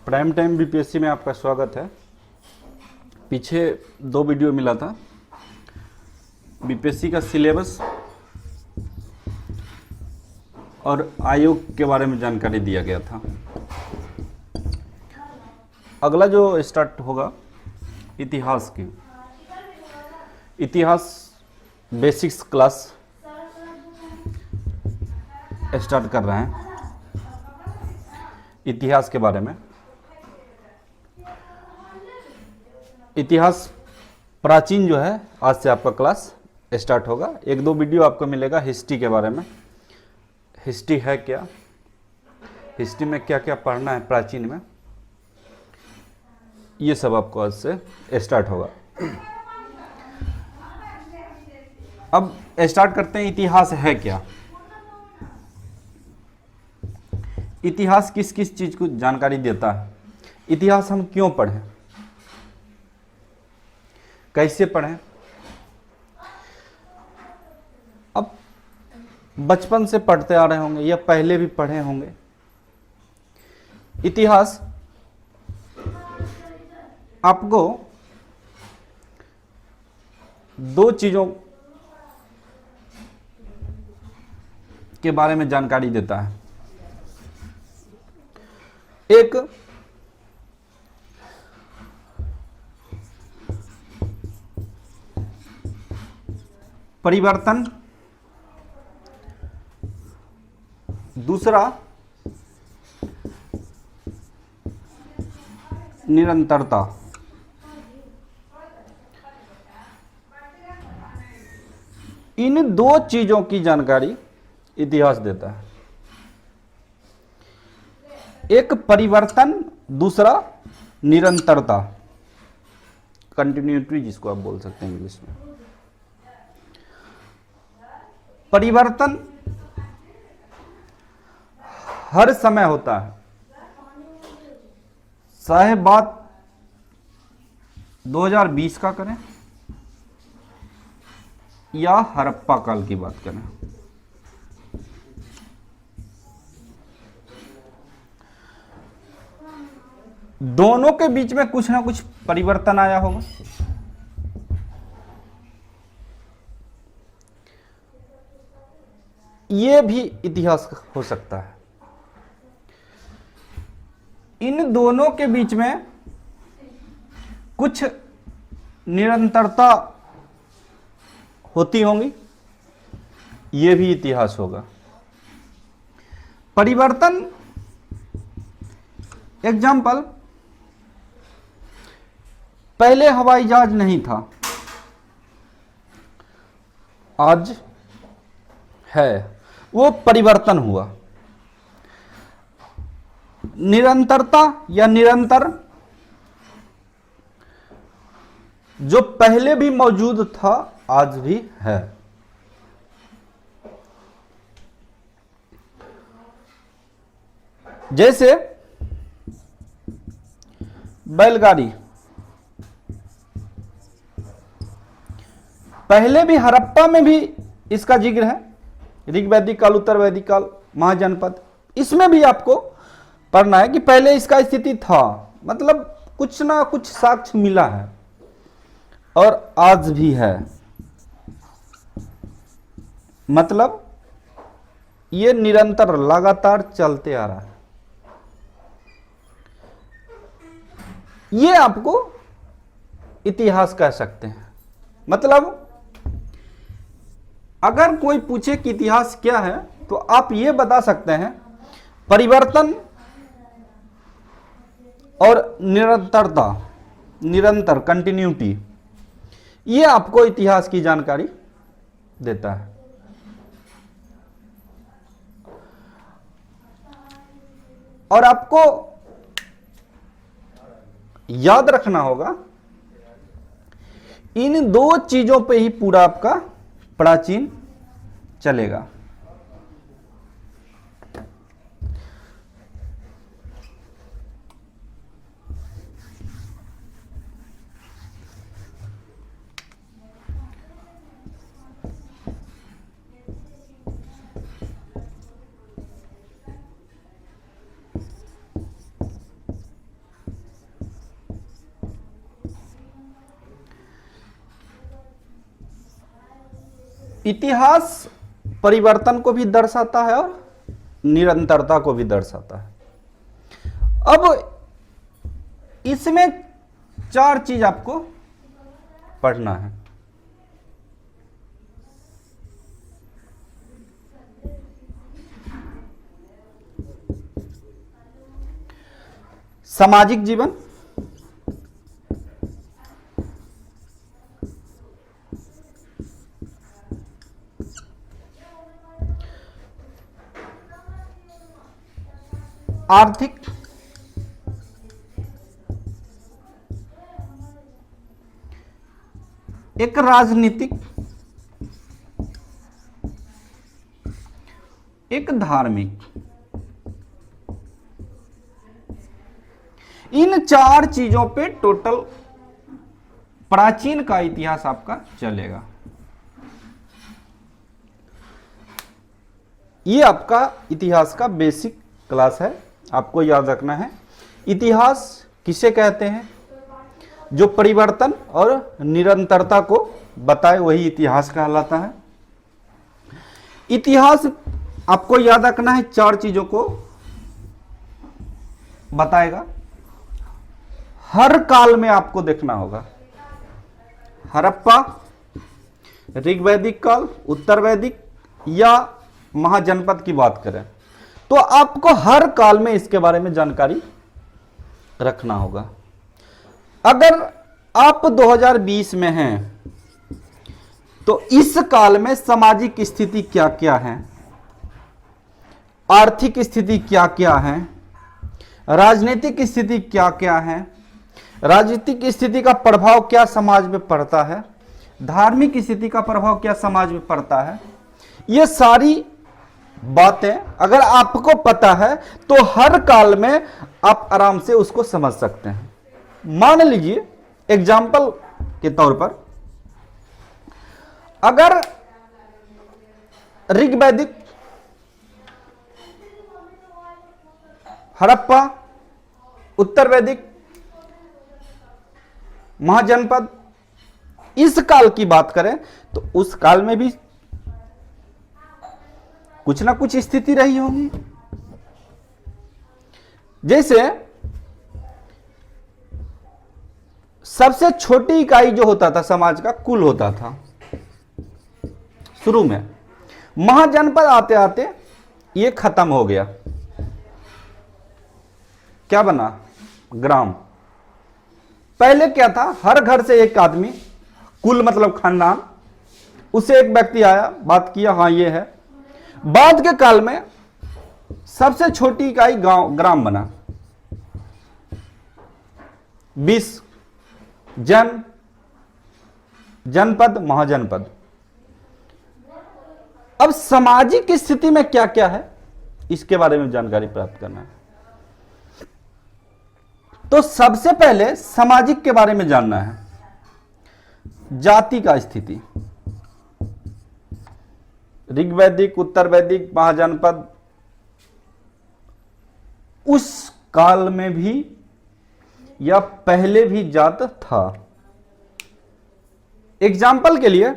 Prime time BPSC में आपका स्वागत है। पीछे 2 वीडियो मिला था, बीपीएससी का सिलेबस और आयोग के बारे में जानकारी दिया गया था। अगला जो स्टार्ट होगा इतिहास की, इतिहास बेसिक्स क्लास स्टार्ट कर रहे हैं इतिहास के बारे में। इतिहास प्राचीन जो है आज से आपका क्लास स्टार्ट होगा। 1-2 वीडियो आपको मिलेगा हिस्ट्री के बारे में। हिस्ट्री है क्या, हिस्ट्री में क्या क्या पढ़ना है प्राचीन में, ये सब आपको आज से स्टार्ट होगा। अब स्टार्ट करते हैं इतिहास है क्या। इतिहास किस किस चीज को जानकारी देता है, इतिहास हम क्यों पढ़ें, कैसे पढ़ें। अब बचपन से पढ़ते आ रहे होंगे या पहले भी पढ़े होंगे। इतिहास आपको 2 चीजों के बारे में जानकारी देता है। एक परिवर्तन, दूसरा निरंतरता। इन 2 चीजों की जानकारी इतिहास देता है। एक परिवर्तन, दूसरा निरंतरता, कंटिन्यूटी जिसको आप बोल सकते हैं इंग्लिश में। परिवर्तन हर समय होता है, चाहे बात 2020 का करें या हड़प्पा काल की बात करें। दोनों के बीच में कुछ ना कुछ परिवर्तन आया होगा। यह भी इतिहास हो सकता है। इन दोनों के बीच में कुछ निरंतरता होती होंगी, यह भी इतिहास होगा। परिवर्तन, एग्जाम्पल, पहले हवाई जहाज नहीं था, आज है, वो परिवर्तन हुआ। निरंतरता या निरंतर, जो पहले भी मौजूद था आज भी है। जैसे बैलगाड़ी, पहले भी हड़प्पा में भी इसका जिक्र है, ऋग वैदिक काल, उत्तर वैदिक काल, महाजनपद। इसमें भी आपको पढ़ना है कि पहले इसका स्थिति था, मतलब कुछ ना कुछ साक्ष्य मिला है और आज भी है, मतलब ये निरंतर लगातार चलते आ रहा है। ये आपको इतिहास कह सकते हैं। मतलब अगर कोई पूछे कि इतिहास क्या है, तो आप ये बता सकते हैं परिवर्तन और निरंतरता, निरंतर, कंटिन्यूटी, ये आपको इतिहास की जानकारी देता है। और आपको याद रखना होगा, इन 2 चीजों पे ही पूरा आपका प्राचीन चलेगा। इतिहास परिवर्तन को भी दर्शाता है और निरंतरता को भी दर्शाता है। अब इसमें 4 चीज आपको पढ़ना है। सामाजिक जीवन, आर्थिक, एक राजनीतिक, एक धार्मिक। इन 4 चीजों पे टोटल प्राचीन का इतिहास आपका चलेगा। ये आपका इतिहास का बेसिक क्लास है, आपको याद रखना है। इतिहास किसे कहते हैं? जो परिवर्तन और निरंतरता को बताए वही इतिहास कहलाता है। इतिहास आपको याद रखना है, 4 चीजों को बताएगा। हर काल में आपको देखना होगा। हड़प्पा, ऋग्वैदिक काल, उत्तर वैदिक या महाजनपद की बात करें तो आपको हर काल में इसके बारे में जानकारी रखना होगा। अगर आप 2020 में हैं तो इस काल में सामाजिक स्थिति क्या क्या है, आर्थिक स्थिति क्या क्या है, राजनीतिक स्थिति क्या क्या है, राजनीतिक स्थिति का प्रभाव क्या समाज में पड़ता है, धार्मिक स्थिति का प्रभाव क्या समाज में पड़ता है, ये सारी बातें अगर आपको पता है तो हर काल में आप आराम से उसको समझ सकते हैं। मान लीजिए एग्जाम्पल के तौर पर, अगर ऋग्वैदिक, हड़प्पा, उत्तर वैदिक, महाजनपद इस काल की बात करें तो उस काल में भी कुछ ना कुछ स्थिति रही होगी। जैसे सबसे छोटी इकाई जो होता था समाज का कुल होता था शुरू में, महाजनपद आते आते ये खत्म हो गया। क्या बना? ग्राम। पहले क्या था? हर घर से एक आदमी, कुल मतलब खानदान, उसे एक व्यक्ति आया, बात किया, हाँ ये है। बाद के काल में सबसे छोटी इकाई गांव, ग्राम बना। 20 जनपद, महाजनपद। अब सामाजिक स्थिति में क्या क्या है इसके बारे में जानकारी प्राप्त करना है। तो सबसे पहले सामाजिक के बारे में जानना है। जाति का स्थिति, ऋग्वैदिक, उत्तर वैदिक, महाजनपद, उस काल में भी या पहले भी जात था। एग्जाम्पल के लिए,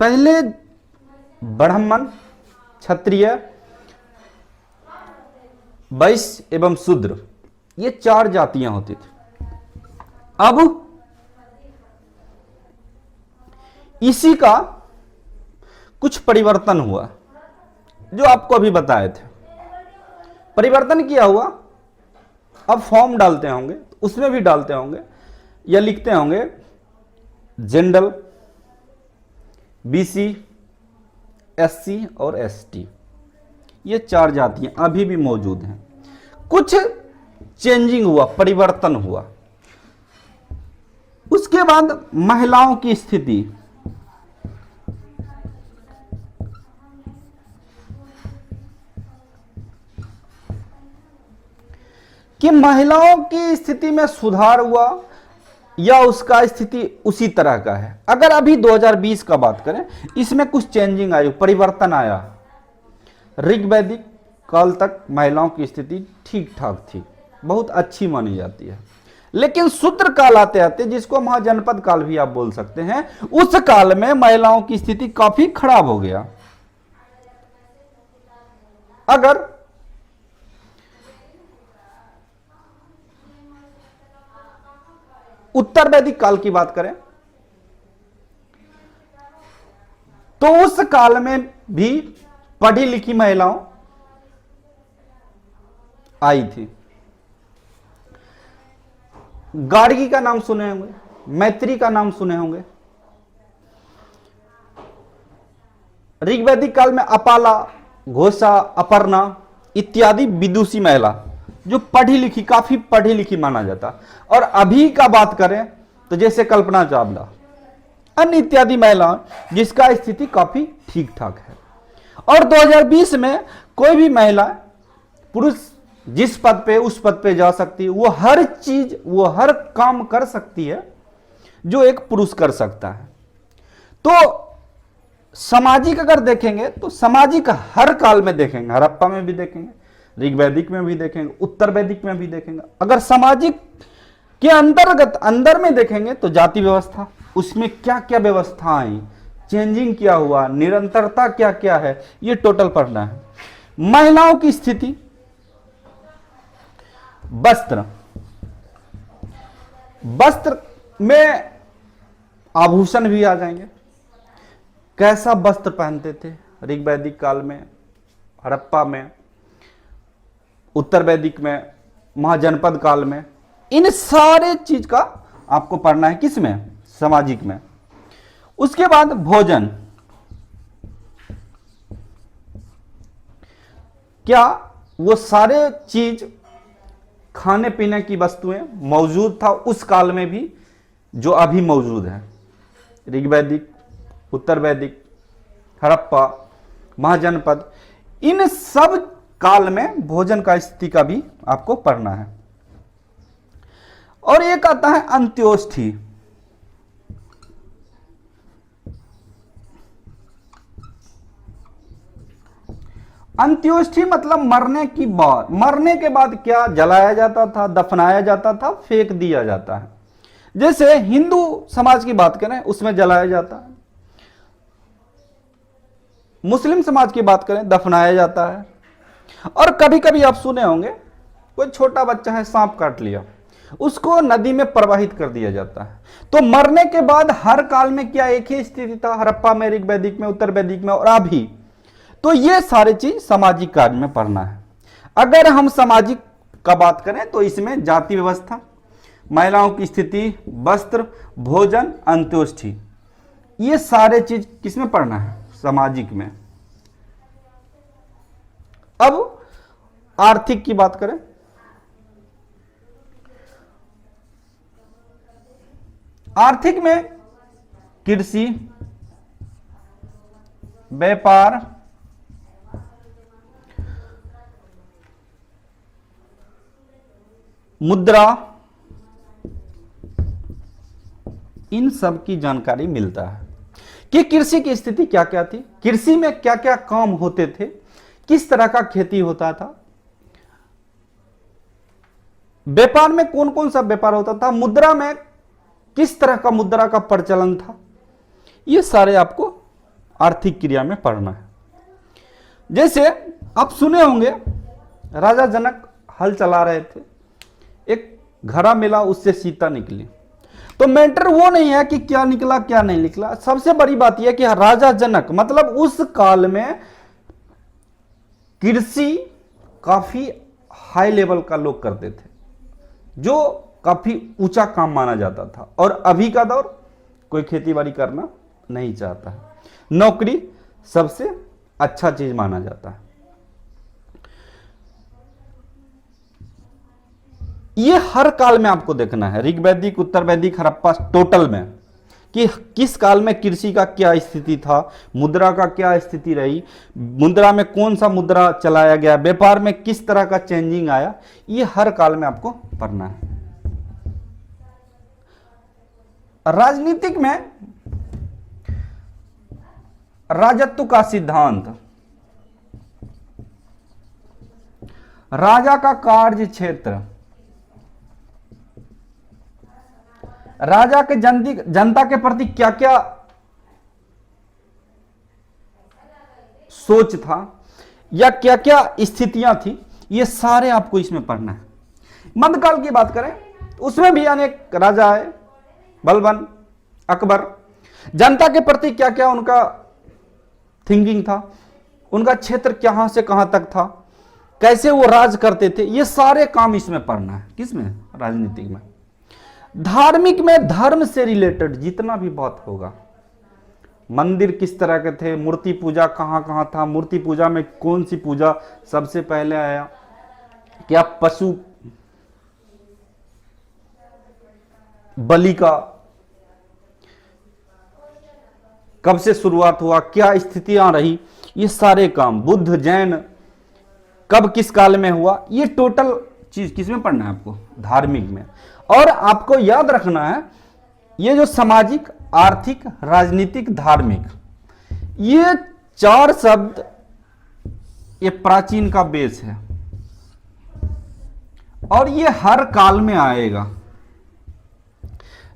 पहले ब्राह्मण, क्षत्रिय, वैश्य एवं शूद्र, ये 4 जातियां होती थी। अब इसी का कुछ परिवर्तन हुआ जो आपको अभी बताए थे। परिवर्तन किया हुआ, अब फॉर्म डालते होंगे, उसमें भी डालते होंगे या लिखते होंगे जनरल, बीसी, एससी और एसटी। ये 4 जातियां अभी भी मौजूद हैं। कुछ चेंजिंग हुआ, परिवर्तन हुआ। उसके बाद महिलाओं की स्थिति, कि महिलाओं की स्थिति में सुधार हुआ या उसका स्थिति उसी तरह का है। अगर अभी 2020 का बात करें, इसमें कुछ चेंजिंग आई, परिवर्तन आया। ऋग्वैदिक काल तक महिलाओं की स्थिति ठीक ठाक थी, बहुत अच्छी मानी जाती है। लेकिन शूद्र काल आते आते, जिसको महाजनपद काल भी आप बोल सकते हैं, उस काल में महिलाओं की स्थिति काफी खराब हो गया। अगर उत्तर वैदिक काल की बात करें तो उस काल में भी पढ़ी लिखी महिलाओं आई थी। गार्गी का नाम सुने होंगे, मैत्री का नाम सुने होंगे। ऋग्वैदिक काल में अपाला, घोषा, अपर्णा इत्यादि विदुषी महिला जो पढ़ी लिखी, काफी पढ़ी लिखी माना जाता। और अभी का बात करें तो जैसे कल्पना चावला, अन्य इत्यादि महिलाएं जिसका स्थिति काफी ठीक ठाक है। और 2020 में कोई भी महिला, पुरुष जिस पद पे उस पद पे जा सकती है, वो हर चीज, वो हर काम कर सकती है जो एक पुरुष कर सकता है। तो सामाजिक अगर देखेंगे तो सामाजिक हर काल में देखेंगे, हड़प्पा में भी देखेंगे, ऋग्वैदिक में भी देखेंगे, उत्तर वैदिक में भी देखेंगे। अगर सामाजिक के अंतर्गत अंदर में देखेंगे तो जाति व्यवस्था, उसमें क्या क्या व्यवस्था आई, चेंजिंग क्या हुआ, निरंतरता क्या क्या है, ये टोटल पढ़ना है। महिलाओं की स्थिति, वस्त्र, वस्त्र में आभूषण भी आ जाएंगे। कैसा वस्त्र पहनते थे ऋग्वैदिक काल में, हड़प्पा में, उत्तर वैदिक में, महाजनपद काल में, इन सारे चीज का आपको पढ़ना है। किसमें? सामाजिक में। उसके बाद भोजन, क्या वो सारे चीज खाने पीने की वस्तुएं मौजूद था उस काल में भी जो अभी मौजूद है? ऋग्वैदिक, उत्तर वैदिक, हड़प्पा, महाजनपद, इन सब काल में भोजन का स्थिति का भी आपको पढ़ना है। और एक आता है अंत्योष्ठी। अंत्योष्ठी मतलब मरने की बाद, मरने के बाद क्या जलाया जाता था, दफनाया जाता था, फेंक दिया जाता है। जैसे हिंदू समाज की बात करें उसमें जलाया जाता है, मुस्लिम समाज की बात करें दफनाया जाता है। और कभी कभी आप सुने होंगे कोई छोटा बच्चा है, सांप काट लिया, उसको नदी में प्रवाहित कर दिया जाता है। तो मरने के बाद हर काल में क्या एक ही स्थिति था? हड़प्पा में, ऋग्वैदिक में, उत्तर वैदिक में और अभी। तो ये सारी चीज सामाजिक कार्य में पढ़ना है। अगर हम सामाजिक का बात करें तो इसमें जाति व्यवस्था, महिलाओं की स्थिति, वस्त्र, भोजन, अंत्योष्ठी, ये सारे चीज किसमें पढ़ना है? सामाजिक में। अब आर्थिक की बात करें, आर्थिक में कृषि, व्यापार, मुद्रा, इन सब की जानकारी मिलता है कि कृषि की स्थिति क्या क्या थी, कृषि में क्या क्या काम होते थे, किस तरह का खेती होता था, व्यापार में कौन कौन सा व्यापार होता था, मुद्रा में किस तरह का मुद्रा का प्रचलन था। ये सारे आपको आर्थिक क्रिया में पढ़ना है। जैसे आप सुने होंगे राजा जनक हल चला रहे थे, एक घड़ा मिला, उससे सीता निकली। तो मैटर वो नहीं है कि क्या निकला क्या नहीं निकला, सबसे बड़ी बात यह कि राजा जनक मतलब उस काल में कृषि काफी हाई लेवल का लोग करते थे, जो काफी ऊंचा काम माना जाता था। और अभी का दौर कोई खेती बाड़ी करना नहीं चाहता है, नौकरी सबसे अच्छा चीज माना जाता है। ये हर काल में आपको देखना है, ऋग्वैदिक, उत्तर वैदिक, हड़प्पा, टोटल में कि किस काल में कृषि का क्या स्थिति था, मुद्रा का क्या स्थिति रही, मुद्रा में कौन सा मुद्रा चलाया गया, व्यापार में किस तरह का चेंजिंग आया, ये हर काल में आपको पढ़ना है। राजनीतिक में राजत्व का सिद्धांत, राजा का कार्य क्षेत्र, राजा के जनता के प्रति क्या क्या सोच था या क्या क्या स्थितियां थी, ये सारे आपको इसमें पढ़ना है। मध्यकाल की बात करें उसमें भी अनेक राजा आए, बलबन, अकबर, जनता के प्रति क्या क्या उनका थिंकिंग था, उनका क्षेत्र कहां से कहां तक था, कैसे वो राज करते थे, ये सारे काम इसमें पढ़ना है। किसमें? राजनीतिक में। धार्मिक में धर्म से रिलेटेड जितना भी बात होगा, मंदिर किस तरह के थे, मूर्ति पूजा कहां कहां था, मूर्ति पूजा में कौन सी पूजा सबसे पहले आया, क्या पशु बलि का कब से शुरुआत हुआ, क्या स्थितियां रही, ये सारे काम, बुद्ध जैन कब किस काल में हुआ, ये टोटल चीज किसमें पढ़ना है आपको? धार्मिक में। और आपको याद रखना है ये जो सामाजिक, आर्थिक, राजनीतिक, धार्मिक, ये चार शब्द ये प्राचीन का बेस है और ये हर काल में आएगा।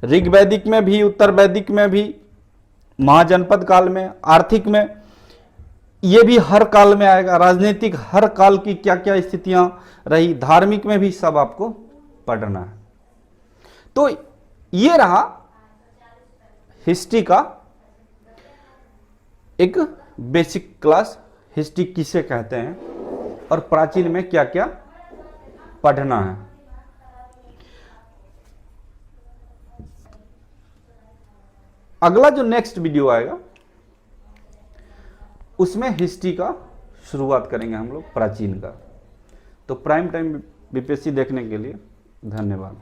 ऋग वैदिक में भी, उत्तर वैदिक में भी, महाजनपद काल में, आर्थिक में, ये भी हर काल में आएगा। राजनीतिक हर काल की क्या क्या स्थितियां रही, धार्मिक में भी सब आपको पढ़ना है। तो ये रहा हिस्ट्री का एक बेसिक क्लास, हिस्ट्री किसे कहते हैं और प्राचीन में क्या क्या पढ़ना है। अगला जो नेक्स्ट वीडियो आएगा उसमें हिस्ट्री का शुरुआत करेंगे हम लोग, प्राचीन का। तो प्राइम टाइम बीपीएससी देखने के लिए धन्यवाद।